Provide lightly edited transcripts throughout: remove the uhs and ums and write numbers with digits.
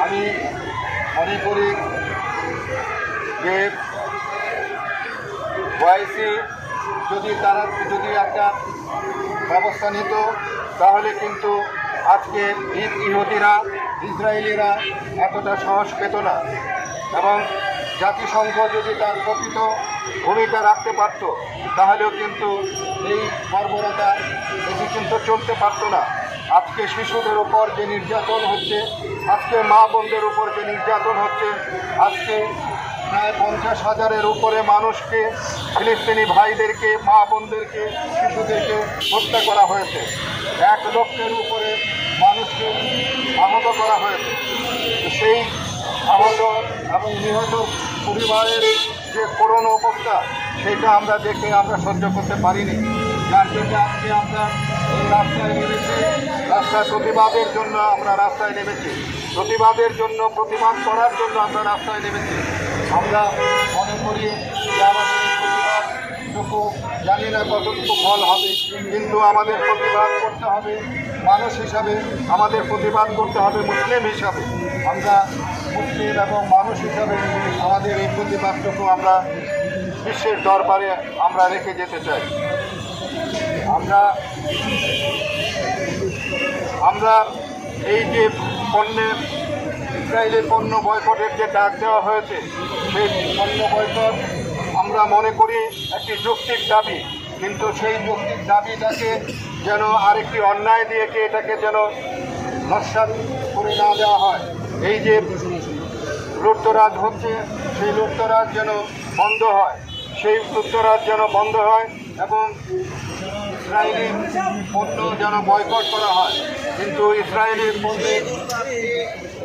আমি মনে করি যে ওআইসি যদি একটা ব্যবস্থা নিত তাহলে কিন্তু আজকে ইহুদিরা ইসরায়েলিরা এতটা সাহস পেত না, এবং জাতিসংঘ যদি তার প্রকৃত ভূমিকা রাখতে পারত তাহলেও কিন্তু এই বর্বরতা এটি কিন্তু চলতে পারত না। আজকে শিশুদের উপর যে নির্যাতন হচ্ছে, আজকে মা বোনদের উপর যে নির্যাতন হচ্ছে, আজকে প্রায় 50,000-এর উপরে মানুষকে, ফিলিস্তিনি ভাইদেরকে, মা বোনদেরকে, শিশুদেরকে হত্যা করা হয়েছে। 1 লক্ষের উপরে মানুষকে আহত করা হয়েছে। সেই আহত এবং নিহত পরিবারের যে করুণ অবস্থা, সেটা আমরা দেখে আমরা সহ্য করতে পারিনি। যার জন্য আজকে আমরা এই রাস্তায় নেমেছি, রাস্তায় প্রতিবাদের জন্য আমরা রাস্তায় নেমেছি, প্রতিবাদ করার জন্য আমরা রাস্তায় নেমেছি। আমরা মনে করি যে আমাদের এই প্রতিবাদটুকু জানি না কতটুকু ফল হবে, কিন্তু আমাদের প্রতিবাদ করতে হবে মানুষ হিসাবে, আমাদের প্রতিবাদ করতে হবে মুসলিম হিসাবে। আমরা মুসলিম এবং মানুষ হিসাবে আমাদের এই প্রতিবাদটুকু আমরা বিশ্বের দরবারে আমরা রেখে যেতে চাই। আমরা এই যে ইসরায়েলের পণ্য বয়কটের যে ডাক দেওয়া হয়েছে, সেই পণ্য বয়কট আমরা মনে করি একটি যৌক্তিক দাবি, কিন্তু সেই যৌক্তিক দাবিটাকে যেন আরেকটি অন্যায় দিয়ে এটাকে যেন নস্যাৎ করে না দেওয়া হয়। এই যে লুটতরাজ হচ্ছে, সেই লুটতরাজ যেন বন্ধ হয়, এবং ইসরায়েলি পণ্য যেন বয়কট করা হয়। কিন্তু ইসরায়েলি পণ্যের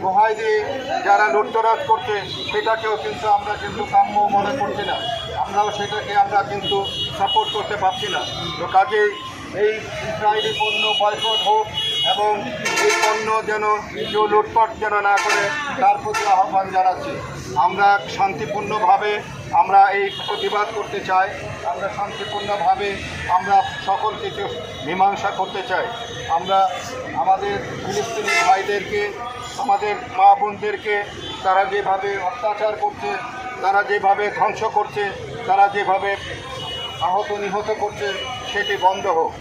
দোহাই দিয়ে যারা লুটতরাজ করছে সেটাকেও কিন্তু আমরা কাম্য মনে করছি না, সেটাকে আমরা সাপোর্ট করতে পারছি না। তো কাজেই এই ইসরায়েলি পণ্য বয়কট হোক এবং এই পণ্য যেন কেউ লুটপাট যেন না করে, তার প্রতি আহ্বান জানাচ্ছি। আমরা শান্তিপূর্ণভাবে আমরা এই প্রতিবাদ করতে চাই, আমরা শান্তিপূর্ণভাবে আমরা সকল কিছু মীমাংসা করতে চাই। আমরা আমাদের ফিলিস্তিনি ভাইদেরকে, আমাদের মা বোনদেরকে তারা যেভাবে অত্যাচার করছে, তারা যেভাবে ধ্বংস করছে, তারা যেভাবে আহত নিহত করছে, সেটি বন্ধ হোক।